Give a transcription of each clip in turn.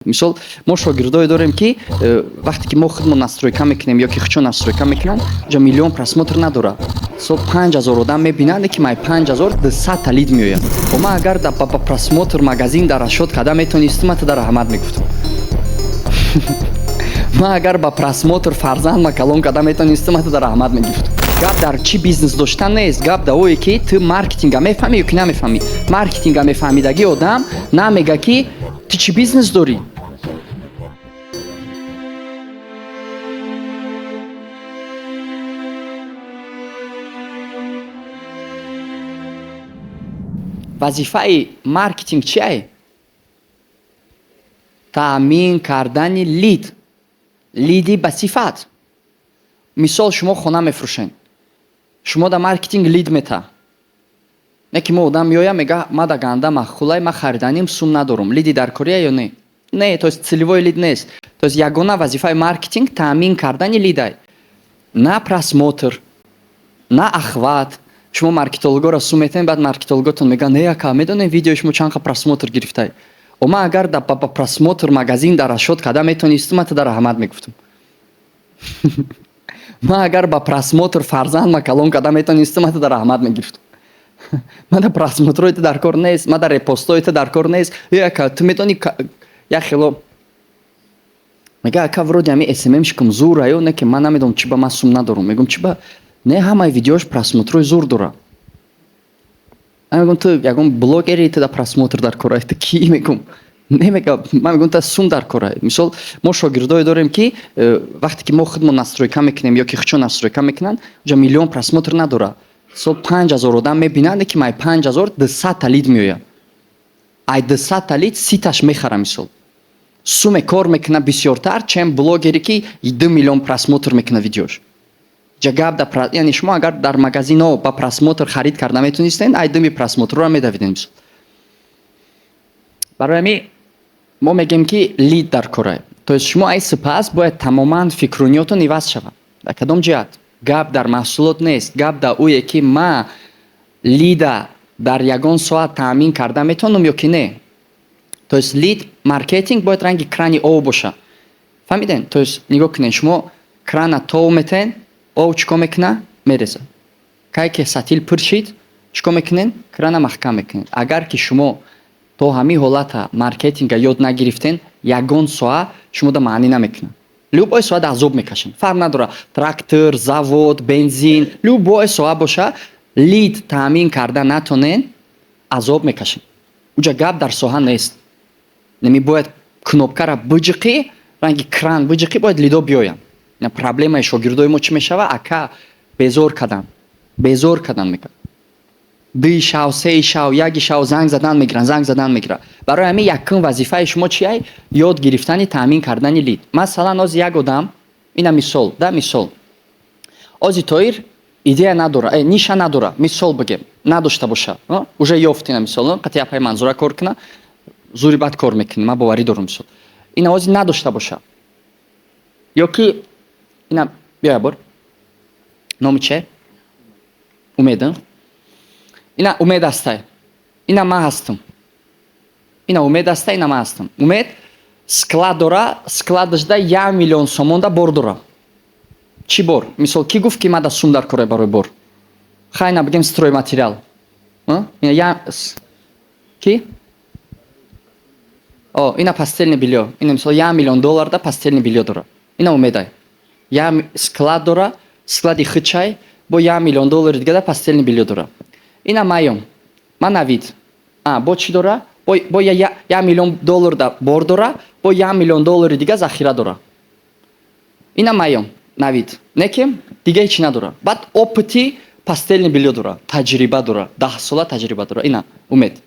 мисол мо шогирдое дорем ки вақте ки мо худмон настройка мекунем ё ки хучо настройка мекунам ҷа миллион просмотр надора сол 5000 одам мебинанд ки май 5200 та лид меояд ма агар да па просмотр магазин дар ашод када метонистам ата дар аҳмад мегуфтам ма агар ба просмотр фарзанд макалон када метонистам ата дар аҳмад мегуфтам гап дар чӣ бизнес доштан нест гап дар ое ки ту маркетинга мефаҳмӣ ё ки намефаҳмӣ маркетинга мефаҳмидаги одам намега ки ту чӣ бизнес дорӣ. вазифаи маркетинг чие? таъмин кардани лиди ба сифат. мисол шумо хона мефурӯшед, шумо да маркетинг лид мета не ки мо одам меоя мега ма да ганда махулай ма хариданим сум надорум лиди дар кория ё не то есть целевой лид нест. То есть ягона вазифаи маркетинг таъмин кардани лидай, на просмотр, на ахват. шумо маркетологоро сум метаҳед, баъд маркетологотон мегӯянд не ака медонем видеои шумо чанд просмотр гирифтае. ма агар да ба просмотр магазин дар ашод када метонистам ата дар аҳмад мегуфтам ма агар ба просмотр фарзанд макалон када метонистам ата дар аҳмад мегирифтам ма да просмотроите дар кор нест, ма да репостоите дар кор нест. ака ту метони яхело мега ака вроде ами сммшикам зур аю не ки ман намедонам чи ба ман сум надорум. мегум чи ба не ҳамаи видеош просмотрои зур дора. мегум ту ягон блогери ту да просмотр дар кора ту ки мегум не мега ман мегум ту сум дар кора. мисол мо шогирдое дорем ки вақте ки мо худмон настройка мекунем ё ки хучо настройка мекунанд ҷа миллион просмотр надора сол 5000 одам мебинанд ки май 5200 та лид меояд. ай 200 та лид 30 таш мехара мисол суме кор мекуна бисёртар чем блогери ки 2 миллион просмотр мекуна видеош. ҷа гап да яъне шумо агар дар магазинҳо ба просмотр харид карда метонистед ай 2 просмотрро медавидед мисол. барои ҳамин мо мегем ки лид дар корае. то есть шумо ай сипас бояд тамоман фикруниётон иваз шавад. дар кадом ҷиҳат? гап дар маҳсулот нест, гап дар ое ки ма лида дар ягон соат таъмин карда метавонам ё ки не. то есть лид маркетинг бояд ранги крани об боша. фаҳмиден? то есть нигоҳ кунед, шумо крана тов метаҳед, об чӣ кор мекуна? Мереза. кай ки сатил пур шид чӣ кор мекунед? Крана маҳкам мекунед. агар ки шумо то ҳамин ҳолата маркетинга ёд нагирифтен ягон соат шумо да маънӣ намекунад. любой соат азоб мекашем, фарқ надора трактор, завод, бензин, любой соат боша лид таъмин карда натонен азоб мекашем. уҷа гап дар соҳа нест. неми бояд кнопкара биҷиқӣ, ранги кран биҷиқӣ, бояд лидо биёянд. проблемаи шогирдои мо чӣ мешава? ака безор кадан мекунад. 2 шав, 3 шав, 1 шав занг задан мегирад. барои ҳамин якум вазифаи шумо чие? ёд гирифтани таъмин кардани лид. масалан ози як одам, ина мисол ози тоир идея надора, ниша надора, мисол бигем надошта боша, уже ёфтина мисол қатъияпай манзура кор куна зури баъд кор мекунӣ, ман боварӣ дорам мисол. ина ози надошта боша ё ки ина биёя бор номи чие? умед. ина умед астай, ина ман ҳастам. ина умед астай, ина ман ҳастам. умед склад дора, складашда 1 миллион сомонда бор дора. чӣ бор? мисол ки гуфт ки ман да сум дар кора барои бор? хай на бигем стройматериал. ки ина пастелни билё, ина мисол 1 миллион доллар да пастелни билё дора. ина умедай. склад дора, склади хичай бо 1 миллион доллари дига да пастелни билё дора. ина маём, ман навид. бо чӣ дора? бо 1 миллион доллар да бор дора, бо 1 миллион доллари дига захира дора. ина маём, навид. некем дига ҳеҷ надора. баъд опити пастелни билё дора, таҷриба дора, 10 сола таҷриба дора. ина умед.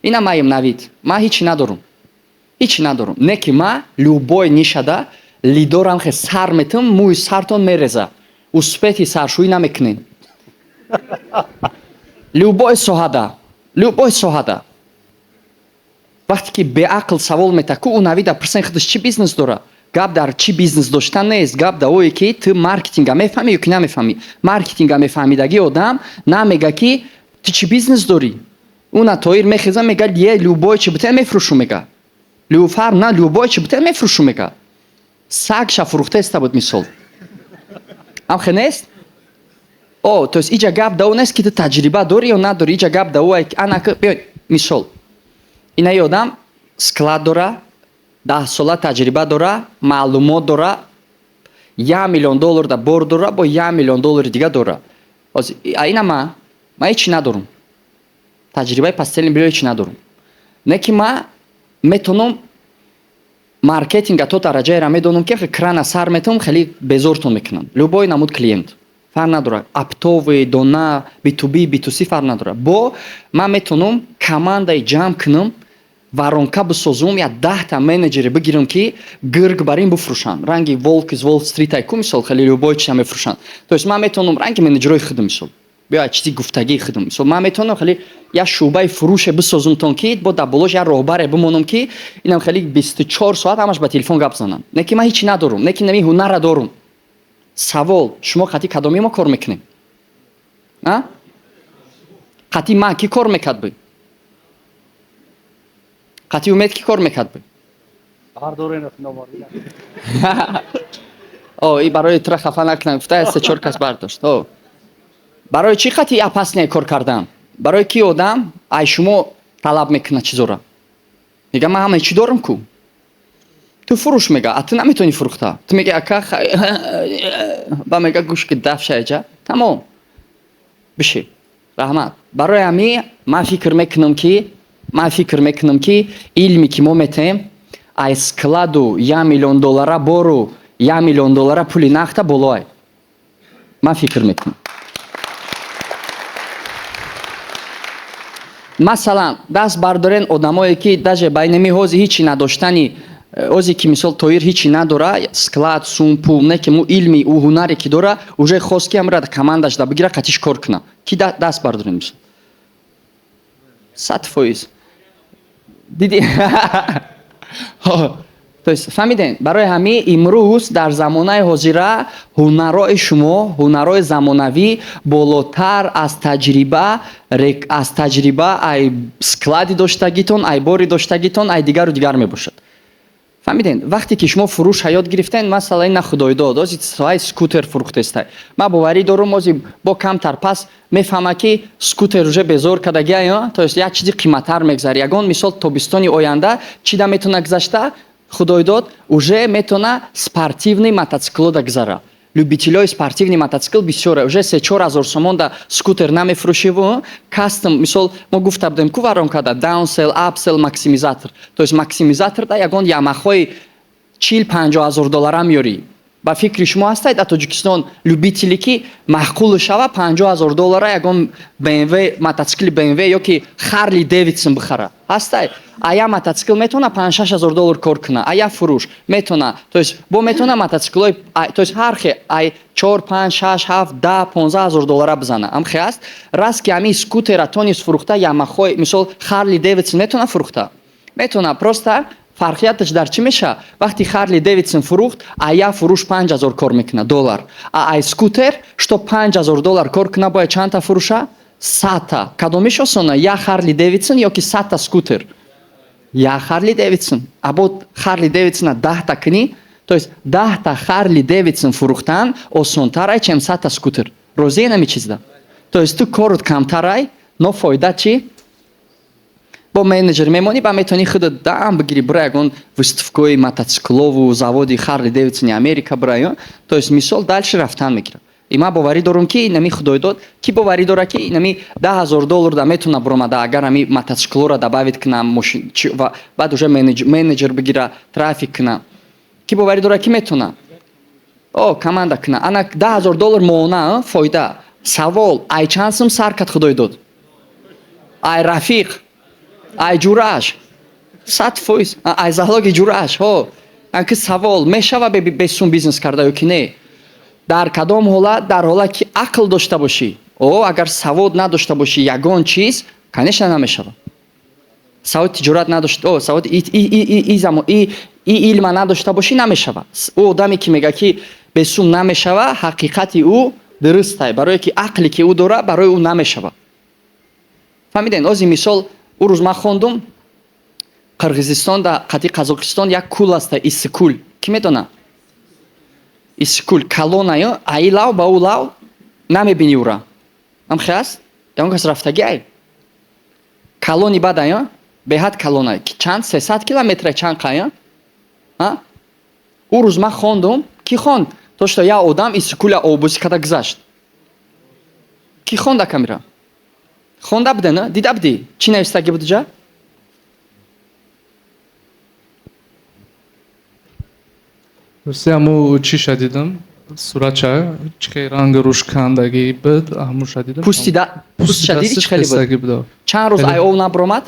ина маём, навид. ман ҳеҷ надорум. не ки ман любой нишада лидорам хе сар метам, мӯи сартон мереза. успехи саршӯӣ намекунед. любой соҳада вақте ки беақл савол мета ку у навида пирсен худаш чӣ бизнес дора? гап дар чӣ бизнес доштан нест, гап дар ое ки ту маркетинга мефаҳмӣ ё ки намефаҳмӣ. маркетинга мефаҳмидаги одам намега ки ту чӣ бизнес дорӣ. уна тоир мехеза мега любой чӣ бутен мефурӯшум мега. люфар на любой чи бутен мефрушум мека сагша фурухтеста буд мисол амхе нест о то есть иҷа гап да у нест ки ту таҷриба дорӣ ё надорӣ иҷа гап да у анака биё мисол инаи одам склад дора 10 сола таҷриба дора маълумот дора $1 миллион да бор дора бо $1 миллион дига дора ина ма ҳеҷ надорам таҷрибаи пастелни било ҳеҷ надорам не ки ма метонам маркетинга то дараҷаеро медонам ки крана сар метавонам хеле безортон мекунам любой намуд клиент фарқ надорад оптовый дона b2b b2c фарқ надорад бо ман метонам командаи ҷамъ кунам воронка бисозум я 10 та менеҷере бигирам ки гирг бар ин бифурӯшанд ранги волк из wall street айку мисол хеле любой чиза мефурӯшанд то есть ман метонам ранги менеҷерои худам мисол биё чизи гуфтагии худам мисол ман метонам хеле я шӯъбаи фурӯше бисозумтон ки бо дар болош я роҳбаре бимонам ки инам хеле 24 соат ҳамаш ба телефон гап зананд не ки ман ҳеҷ надорам не ки нами ҳунарра дорам савол шумо қатъи кадоми мо кор мекунем қатъи ман ки кор мекард бӣ қатъи умед ки кор мекард бӣ и барои тура хафа накунам гуфта 3-4 кас бардошт барои чӣ қатъи опасне кор кардан барои ки одам ай шумо талаб мекунад чизора мега ман ҳамаи чӣ дорам ку ту фурӯш мега а ту наметавонӣ фурӯхта ту мега ака ба мега гӯш ки дафшаеҷа тамом биши раҳмат барои ҳамин ман фикр мекунам ки илме ки мо метаем ай складу $1 миллион бору $1 миллион пули нақда болоай ман фикр мекунам масалан даст бардорен одамое ки даже байнами ҳози ҳичи надоштани озе ки мисол тоир ҳичи надора склад сумпу не ки му илми у ҳунаре ки дора уже хост ки амра командаш да бигира қатиш кор куна ки даст бардорен мисол 100% диди то есть фаҳмидем барои ҳамин имрӯз дар замонаи ҳозира ҳунарои шумо ҳунарои замонавӣ болотар аз таҷриба ай склади доштагитон ай бори доштагитон ай дигару дигар мебошад фаҳмидем вақте ки шумо фурӯш ҳаёт гирифтен масалан ина худоидод ози соҳаи скутер фурӯхтестай ман боварӣ дорам ози бо камтар пас мефаҳма ки скутер уже безор кардагия то есть як чизи қиматтар мегзар ягон мисол тобистони оянда чида метавона гузашта худоидод уже метавона спортивни мотоцикло да гузара любителёи спортивни мотоцикл бисёре уже 3-4 ҳазор сомон да скутер намефурӯшиву кастом мисол мо гуфта будем ку воронкада даунсел апсел максимизатор то есть максимизатор да ягон ямахои 40-50 ҳазор доллара меёрӣ ба фикри шумо ҳастед дар тоҷикистон любителе ки маъқул шава 50 ҳазор доллара ягон bmw мотоцикли bmw ё ки харли дэвидсон бихара ҳастед ая мотоцикл метавона 5-6 ҳазор доллар кор куна ая фурӯш метавона то есть бо метавона мотоциклои то есть ҳар хе ай 4 5 6 7 10 15 ҳазор доллара бизана амхе аст раз ки ҳамин скутера тонис фурӯхта ямахои мисол харли дэвидсон метавона фурӯхта метавона просто фарқияташ дар чӣ меша вақти харли дэвидсон фурӯхт ая фурӯш 5 ҳазор кор мекуна доллар ай скутер чтоб 5 ҳазор доллар кор куна бояд чанд та фурӯша 100 та кадомиш осона я харли дэвидсон ё ки 100 та скутер я харли дэвидсон або харли дэвидсона 10 та кунӣ то есть 10 та харли дэвидсон фурӯхтан осонтарай чем 100 та скутер розие нами чизда то есть ту корут камтарай но фоида чӣ бо менеҷер мемонӣ ба метавонӣ худат дам бигирӣ бира ягон выставкои мотоциклову заводи харли дэвидсони америка бира то есть мисол дальше рафтан мегира и ман боварӣ дорам ки нами худоидод ки боварӣ дора ки нами 10 ҳазор доллар да метавона биромада агар ами мотоциклора добавит куна мошин баъд уже менеҷер бигира трафик куна ки боварӣ дора ки метавона команда куна ана 10 ҳазор доллар моҳона фоида савол ай чанд сум сар кард худоидод ай рафиқ ай ҷураш 100% ай залоги ҷураш анки савол мешава бе сум бизнес карда ё ки не дар кадом ҳолат дар ҳолат ки ақл дошта бошӣ агар савод надошта бошӣ ягон чиз конечно намешава саводи тиҷорат надошта саводи илма надошта бошӣ намешава одаме ки мега ки бе сум намешава ҳақиқати ӯ дурустай барое ки ақле ки ӯ дора барои ӯ намешава фаҳмиден ози мисол ӯ рӯз ман хондум Қирғизистон дар қади Қазоқистон як кул аст, Иссыкул. Ки медона? Иссыкул калонаю, аи лав ба у лав намебини ура. Ам хас? Ягон кас рафтаги ай? Калони бадаю? Беҳад калонай. Ки чанд 300 километр чанд қая? А? У рӯз ман хондум, ки хонд? То што я одам Иссыкула обузи када гузашт. Ки хонда камера? Хонда будена? Дида буди? Чӣ навистаги буд ҷа? Русия мо чӣ шадидам? Суратча чӣ ранг рӯшкандаги буд, ҳаму шадидам. Пуст шадиди чӣ хеле буд? Чанд рӯз айов набаромад?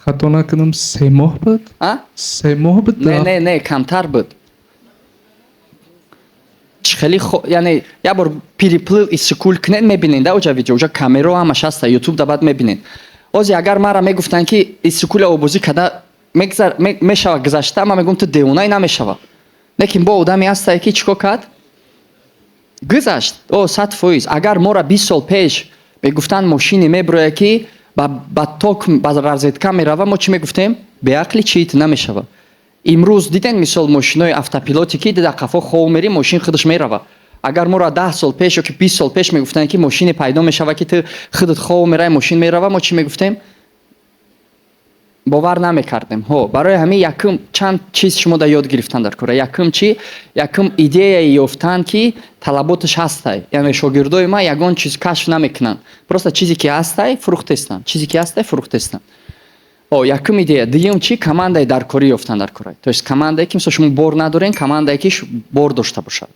Хато накунам 3 моҳ буд? 3 моҳ буд? Не, камтар буд. Чӣ хеле яъне як бор переплыл Иссыкул кунед мебинед да уҷа видео, уҷа камеро ҳамаш ҳаста, YouTube да баъд мебинед. Ози агар мара мегуфтанд ки Иссыкула обозӣ када мешава гузашта, ман мегум ту девонаи намешава. Лекин бо одаме ҳастае ки чӣ кор кард? Гузашт. 100%. Агар мора 20 сол пеш мегуфтанд мошине мебурояд ки ба ток ба разветка мерава, мо чӣ мегуфтем? Беақли чиит намешава. Имрӯз диден мисол мошинои автопилоте ки дар қафо хов мери мошин худаш мерава. Агар мора 10 сол пеш ё ки 20 сол пеш мегуфтанд ки мошине пайдо мешава ки ту худат хов мерай мошин мерава, мо чӣ мегуфтем? бовар намекардем. Барои ҳамин якум чанд чиз шумо да ёд гирифтан дар кора. Якум чи? Якум идеяи ёфтан ки талаботаш ҳастай. Яъне шогирдои ман ягон чиз кашф намекунанд. Просто чизе ки ҳастай фурӯхтестанд. Чизе ки ҳастай фурӯхтестанд. Якум идея. Дуюм чи? Командаи даркорӣ ёфтан дар кора. То есть командае ки мисол шумо бор надорен, командае ки бор дошта бошад.